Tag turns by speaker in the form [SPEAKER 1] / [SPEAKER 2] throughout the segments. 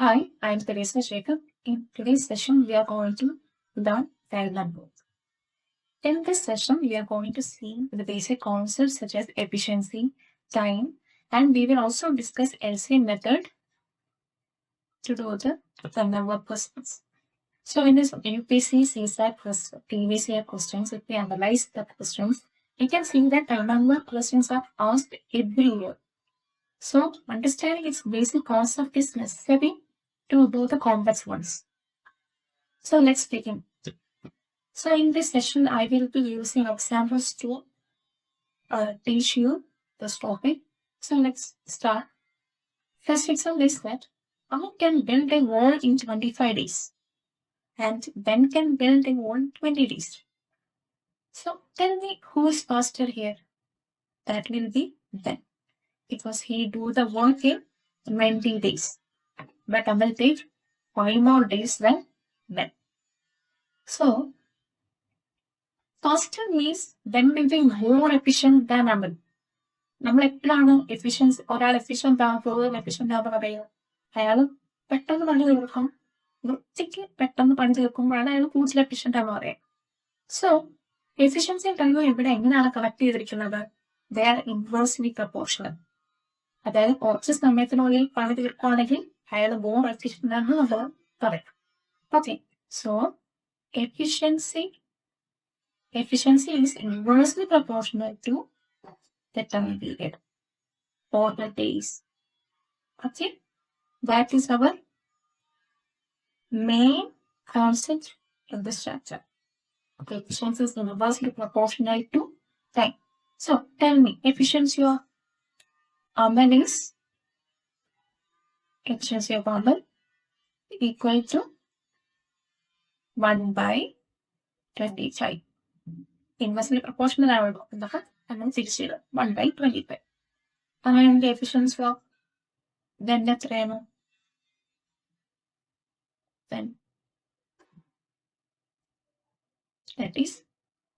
[SPEAKER 1] Hi, I'm Teresa Jacob. In today's session, we are going to learn Thailand book. In this session, we are going to see the basic concepts such as efficiency, time, and we will also discuss LCM method to do the number of questions. So in this UPC CSAT plus previous year questions, if we analyze the questions, we can see that a number of questions are asked every year. So understanding its basic concept is necessary to do the complex ones. So let's begin. So in this session, I will be using examples to teach you this topic. So let's start. First example is that how can build a wall in 25 days? And Ben can build a wall in 20 days. So tell me who is faster here? That will be Ben. Because he do the work in 20 days. But I will take 5 more days than Ben. So faster means Ben will be more efficient than Amal. നമ്മൾ എപ്പോഴാണ് efficiency ഒരാൾ efficient ആകുമ്പോൾ efficient ആകുമ്പോൾ പറയുക അയാൾ പെട്ടെന്ന് പണി തീർക്കും വൃത്തിക്ക് പെട്ടെന്ന് പണി തീർക്കുമ്പോഴാണ് അയാൾ കൂടുതൽ എഫിഷ്യൻ്റ് ആണെന്ന് പറയാം. സോ എഫിഷ്യൻസി കഴിവ് ഇവിടെ എങ്ങനെയാണ് കണക്ട് ചെയ്തിരിക്കുന്നത്? They are inversely proportional. അതായത് കുറച്ച് സമയത്തിനുള്ളിൽ പണി തീർക്കുകയാണെങ്കിൽ അയാൾ മോർ എഫിഷ്യൻ്റ് ആണെന്ന് നമ്മൾ പറയാം. Okay, so efficiency is inversely proportional to the time period or the days. Okay, that is our main concept in this chapter. Okay, efficiency is inversely proportional to time. So tell me, efficiency of Amal is efficiency of Amal equal to 1/25. Inversely proportional ആവുള്ളൂ എന്നൊക്കെ അങ്ങനെ തിരിച്ചിടുക 1/25. അങ്ങനെയാണെങ്കിൽ efficiency of ഇതെന്റെ എത്രയാണ്? That is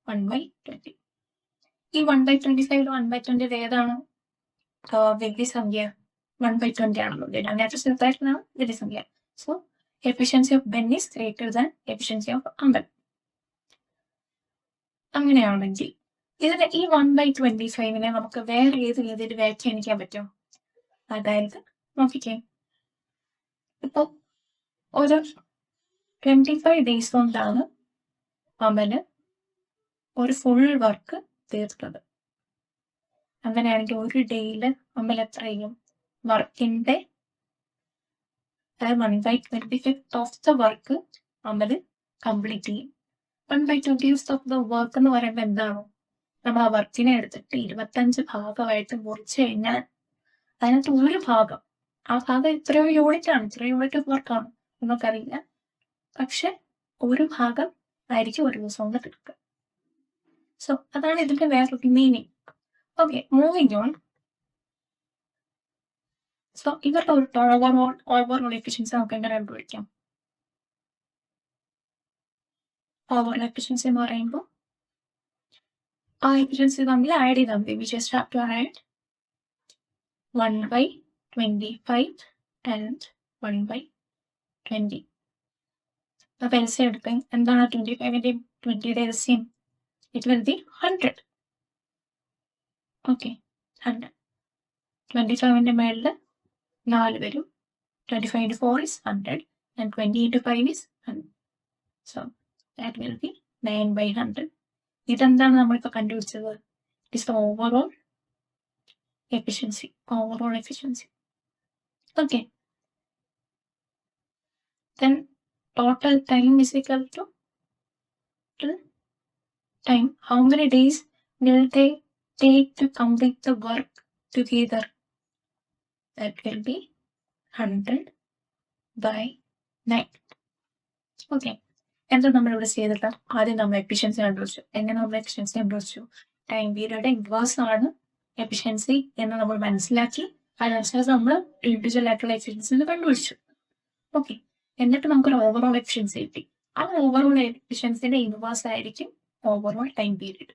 [SPEAKER 1] 1/20. ഈ 1/25 1/20 ഏതാണ് വലിയ സംഖ്യ? 1/20 ആണല്ലോ. അതിനകത്ത് ചെറുതായിട്ടാണ് വലിയ സംഖ്യ. So efficiency of Ben is greater than efficiency of അമ്പൻ. അങ്ങനെയാണെങ്കിൽ ഇതിന്റെ ഈ 1/25 നമുക്ക് വേറെ ഏത് രീതിയിൽ വ്യാഖ്യാനിക്കാൻ പറ്റും? അതായത് നോക്കിക്കേ, ഇപ്പൊ ഒരു 25 ഡേയ്സ് കൊണ്ടാണ് അമല് ഒരു ഫുൾ വർക്ക് തീർത്തത്. അങ്ങനെയാണെങ്കിൽ ഒരു ഡേയില് അമൽ എത്ര ചെയ്യും? വർക്കിന്റെ 1/25 of the work Amal complete ചെയ്യും. 1/20 ഓഫ് ദ വർക്ക് എന്ന് പറയുമ്പോൾ എന്താണ്? നമ്മൾ ആ വർക്കിനെ എടുത്തിട്ട് 25 ഭാഗമായിട്ട് മുറിച്ച് കഴിഞ്ഞാൽ അതിനകത്ത് ഒരു ഭാഗം, ആ ഭാഗം എത്രയോ യൂണിറ്റ് ആണ്, ഇത്രയോ യൂണിറ്റ് ഓഫ് വർക്കാണ് നമുക്കറിയില്ല. പക്ഷെ ഒരു ഭാഗം ആയിരിക്കും ഒരു ദിവസം കൊണ്ട് തീർക്കുക. സോ അതാണ് ഇതിന്റെ വേറൊരു meaning. Okay, moving on. So ഇവരുടെ ഒരു ഓവറോൾ എഫിഷ്യൻസി നമുക്ക് എങ്ങനെ കണ്ടുപിടിക്കാം? ഓവറോൾ എഫിഷ്യൻസി എന്ന് പറയുമ്പോൾ ആ എഫിഷ്യൻസി തമ്മിൽ ആഡ് ചെയ്താൽ മതി. We just have to add 1/25 and 1/20. അപ്പൊ എൽസിയം എടുക്കാൻ എന്താണ് 25ന്റെയും 20യുടെ LCM? It will be 100. Okay, 100. 25ന്റെ മേളിൽ 4 വരും. 25 into 4 is 100 and 20 into 5 is 100. So that will be 9/100. ഇതെന്താണ് നമ്മളിപ്പോ കണ്ടുപിടിച്ചത്? It is the overall efficiency. Okay, then total time is equal to time. How many days will they take to complete the work together? That will be 100/9. Okay, എന്താ നമ്മളിവിടെ ചെയ്തിട്ട്? ആദ്യം നമ്മൾ efficiency കണ്ടുപിടിച്ചു. എങ്ങനെ നമ്മൾ എഫിഷ്യൻസി കണ്ടുപിടിച്ചു? ടൈം പീരിയഡ് ഇൻവേഴ്സ് ആണ് എഫിഷ്യൻസി എന്ന് നമ്മൾ മനസ്സിലാക്കി. അതിനനുസരിച്ച് നമ്മൾ ഇൻഡിവിജ്വൽ ആയിട്ടുള്ള എഫിഷ്യൻസി കണ്ടുപിടിച്ചു. ഓക്കെ, എന്നിട്ട് നമുക്കൊരു ഓവറോൾ എഫിഷ്യൻസി കിട്ടി. ആ ഓവറോൾ എഫിഷ്യൻസിന്റെ ഇൻവേഴ്സ് ആയിരിക്കും ഓവറോൾ ടൈം പീരിയഡ്.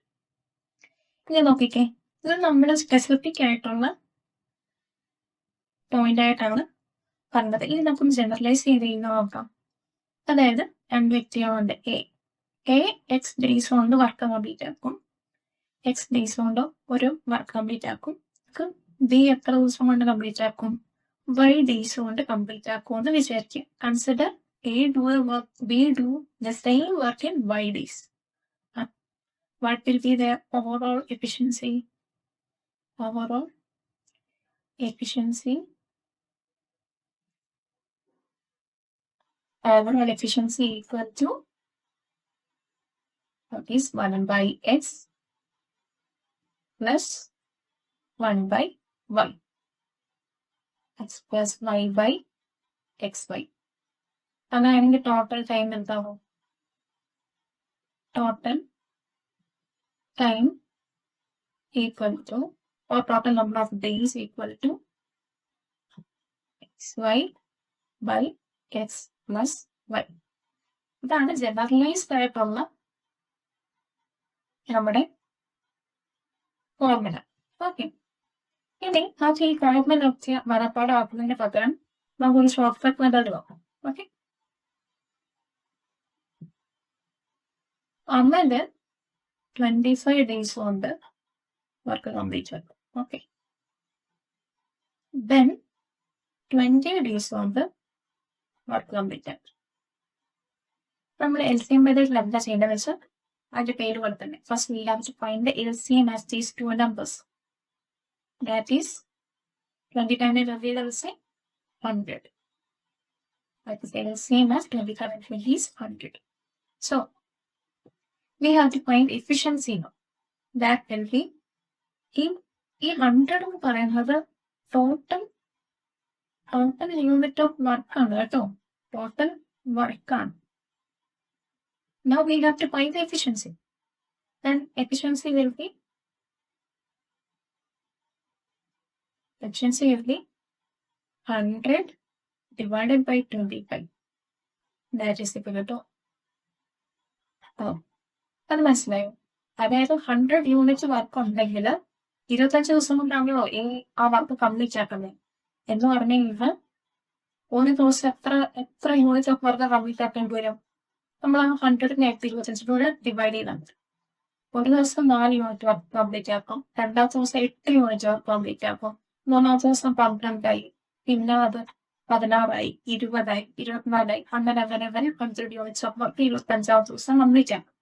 [SPEAKER 1] ഇനി നോക്കിക്കേ, ഇത് നമ്മൾ സ്പെസിഫിക് ആയിട്ടുള്ള പോയിന്റ് ആയിട്ടാണ് പറഞ്ഞത്. ഇനി നമുക്കൊന്ന് ജനറലൈസ് ചെയ്ത് നോക്കാം. അതായത് രണ്ട് വ്യക്തികളുണ്ട്. എ എക്സ് ഡേയ്സ് കൊണ്ട് വർക്ക് കംപ്ലീറ്റ് ആക്കും, എക്സ് ഡേയ്സ് കൊണ്ട് ഒരു വർക്ക് കംപ്ലീറ്റ് ആക്കും. ബി എത്ര ദിവസം കൊണ്ട് കംപ്ലീറ്റ് ആക്കും? വൈ ഡേയ്സ് കൊണ്ട് കംപ്ലീറ്റ് ആക്കും എന്ന് വിചാരിക്കുക. Consider A do a work, B do the same work in Y days. What will be their overall efficiency? Overall efficiency equal to that is 1 by x plus 1 by y. X plus y by xy. അങ്ങനെയാണെങ്കിൽ total time എന്താവും? Total time equal to, or total number of days equal to xy by x plus y. ഇതാണ് generalised ആയിട്ടുള്ള നമ്മുടെ formula. Okay, ഇനി നമുക്ക് ഈ formula മനപ്പാടാക്കുന്നതിന് പകരം നമുക്കൊരു ഷോർട്ട് കട്ട് മെത്തേഡ് നോക്കാം. ഓക്കെ, അമ്മേന്റെ 25 days കൊണ്ട് വർക്ക് കംപ്ലീറ്റ് ആക്കും. ഓക്കെ, ദെൻ 20 days കൊണ്ട് വർക്ക് കംപ്ലീറ്റ് ആക്കും. നമ്മൾ LCM മെത്തേഡിൽ എന്താ ചെയ്യേണ്ടത് വെച്ചാൽ അതിന്റെ പേര് പോലെ തന്നെ first we have to find the LCM as these two numbers. That is 20 times 20 is 100. That is LCM as 25 and 20 is 100. So we have to find efficiency now. That will be ഈ 100 എന്ന് പറയുന്നത് total unit of work ആണ് കേട്ടോ, total വർക്കാണ്. Now we have to find the efficiency. Then efficiency will be 100 divided by 25. That is equal to, അത് മനസ്സിലായോ? അതായത് 100 unit work ഉണ്ടെങ്കിൽ 25 ദിവസം കൊണ്ടാണല്ലോ ആ വർക്ക് കംപ്ലീറ്റ് ആക്കുന്നത് എന്ന് പറഞ്ഞു കഴിഞ്ഞാൽ ഒരു ദിവസം എത്ര യൂണിറ്റ് ഓഫ് വർക്ക് കംപ്ലീറ്റ് ആക്കേണ്ടി വരും? നമ്മൾ ആ 100 25 ഡിവൈഡ് ചെയ്താൽ മതി. ഒരു ദിവസം 4 യൂണിറ്റ് വർക്ക് കംപ്ലീറ്റ് ആക്കും, രണ്ടാമത്തെ ദിവസം 8 യൂണിറ്റ് വർക്ക് കംപ്ലീറ്റ് ആക്കും, മൂന്നാമത്തെ ദിവസം 12 പിന്നെ അത് 16 20 24 അങ്ങനെ 100 യൂണിറ്റ്സ് ഓഫ് വർക്ക് 25 ദിവസം കംപ്ലീറ്റ് ആക്കും.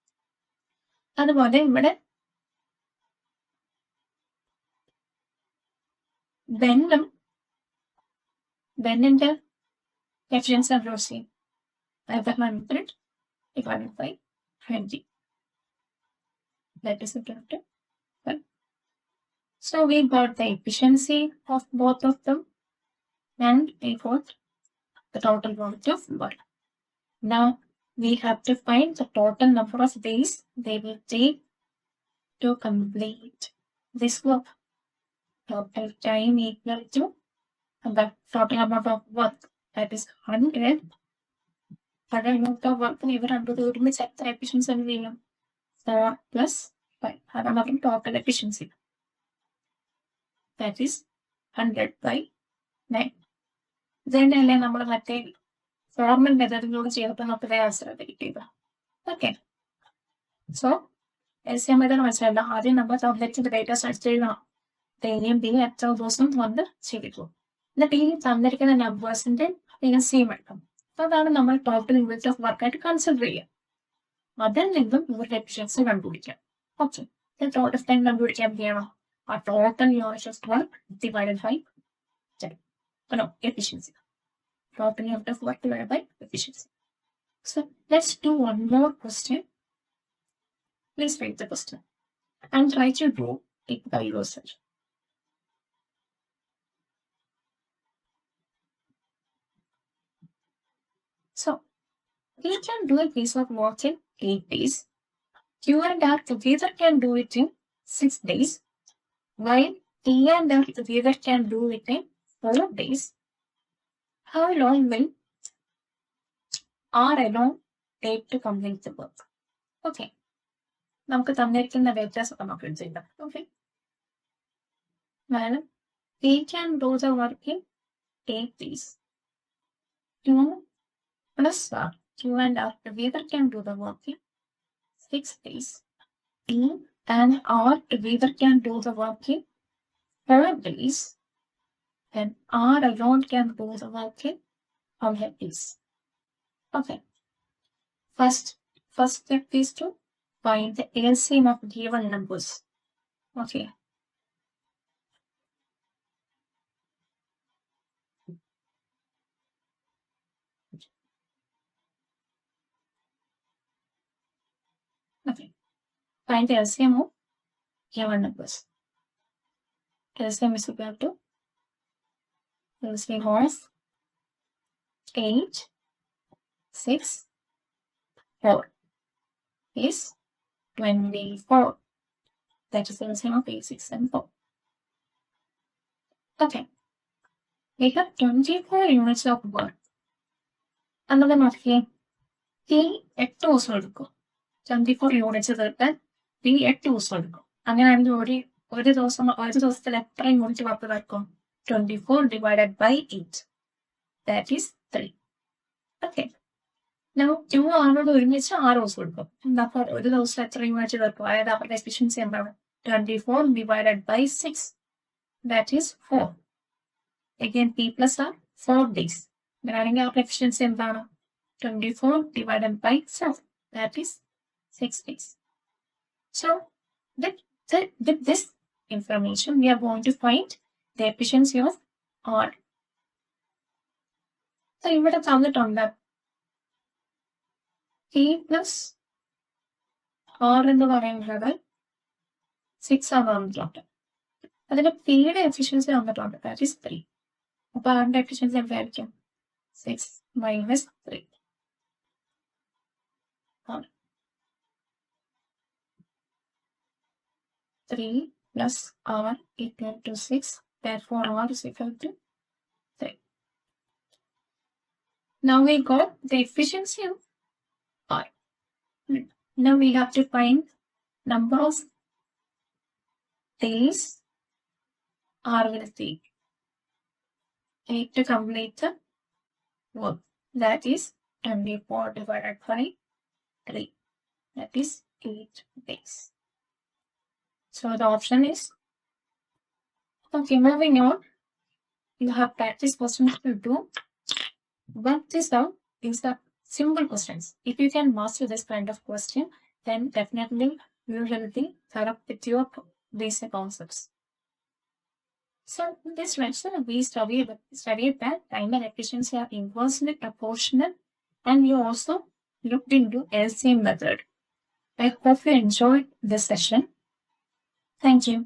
[SPEAKER 1] അതുപോലെ ഇവിടെ ബെന്നിന്റെ എഫിഷ്യൻസി അപ്രോച്ച് ചെയ്യും. 100 divided by 20. That is equal to 1. So we got the efficiency of both of them and we got the total quantity of work. Now we have to find the total number of days they will take to complete this work. Total time equal to the total amount of work, that is 100. Unit of വർക്കിന് ഇവർ 100 ഒരുമിച്ച് എത്ര efficiency എന്ത് ചെയ്യും? 4 + 5. അതാണ് അവരുടെ total efficiency. That is 100/9. ഇതന്നെയല്ലേ നമ്മൾ മറ്റേ ഫോർമൽ മെത്തേഡിലൂടെ ചെയ്തപ്പോൾ നമുക്ക് ആൻസർ കിട്ടിയത്. ഓക്കെ, സോ LCM മെത്തേഡ് മനസ്സിലല്ല. ആദ്യം നമ്മൾ തന്നിരിക്കുന്ന ഡേറ്റ സെർച്ച് ചെയ്യണം. എയും ബിയും എത്ര ദിവസം കൊണ്ട് ചെയ്തിട്ടു, എന്നിട്ട് ഈ തന്നിരിക്കുന്ന നമ്പേഴ്സിന്റെ LCM എടുക്കണം. അതാണ് നമ്മൾ ടോട്ടൽ യൂണിറ്റ് ഓഫ് വർക്കായിട്ട് കൺസിഡർ ചെയ്യുക. അതിൽ നിന്നും ഇവരുടെ എഫിഷ്യൻസി കണ്ടുപിടിക്കാം. ഓക്കെ, ടോട്ടൽ ടൈം കണ്ടുപിടിക്കാൻ ചെയ്യണം. ആ total unit of work divided by efficiency. Total unit of work divided by efficiency. So let's do one more question. Please read the question and try to do it by yourself. So we can do a piece of work in 8 days. Q and R together can do it in 6 days, while T and R together can do it in 4 days. How long will R alone take to complete the work? Okay, നമുക്ക് തന്നിരിക്കുന്ന വ്യത്യാസം നമുക്ക് ചെയ്യാം. Okay, well, we can do the work in 8 days. 2 plus R. Q and R together can do the work in 6 days. P and R together can do the work in 4 days. And R alone can do the work in how many days? Okay. First step is to find the LCM of given numbers. Okay. Okay. Find the LCM of given numbers. LCM is equal to LCM horse 8, 6, 4 is 24. That is the LCM of 8, 6, and 4. Okay. We have 24 units of work. Another note here. T 8 ദിവസം എടുക്കും 24 units തീർക്കാൻ T 8 ദിവസം എടുക്കും. അങ്ങനെയാണെങ്കിൽ ഒരു ദിവസത്തിൽ എത്ര unit work നടക്കും? 24 divided by 8. That is 3. Okay. Now 2 ആളോട് ഒരുമിച്ച് 6 ദിവസം എടുക്കും. അപ്പോൾ ഒരു ദിവസം എത്ര യൂണിറ്റ് തീർക്കും? അതായത് അവരുടെ എഫിഷ്യൻസി എന്താണ്? 24 divided by 6. That is 4. Again P plus R 4 days. അങ്ങനെയാണെങ്കിൽ അവരുടെ എഫിഷ്യൻസി എന്താണ്? 24 divided by 7. That is 6 days. So with this information, we are going to find the efficiency of R. So ഇവിടെ തന്നിട്ടുണ്ട് P plus R എന്ന് പറയുന്നത് 6 ആണ് തന്നിട്ടുണ്ട്. അതിന്റെ Pയുടെ എഫിഷ്യൻസി തന്നിട്ടുണ്ട്. That is 3. അപ്പോൾ അതിന്റെ എഫിഷ്യൻസി എന്തായിരിക്കും? 6 minus 3. 3 plus R equal to 6. Therefore, R is equal to 3. Now we got the efficiency of R. Now we have to find number of days R will take. Need to complete the work. That is 24 divided by 3. That is 8 days. So the option is okay. Moving on, you have practice questions to do. But this out is the simple questions. If you can master this kind of question, then definitely you will be fed up with your basic concepts. So in this lecture, we studied that time and efficiency are inversely proportional, and you also looked into LCM method. I hope you enjoyed this session. Thank you.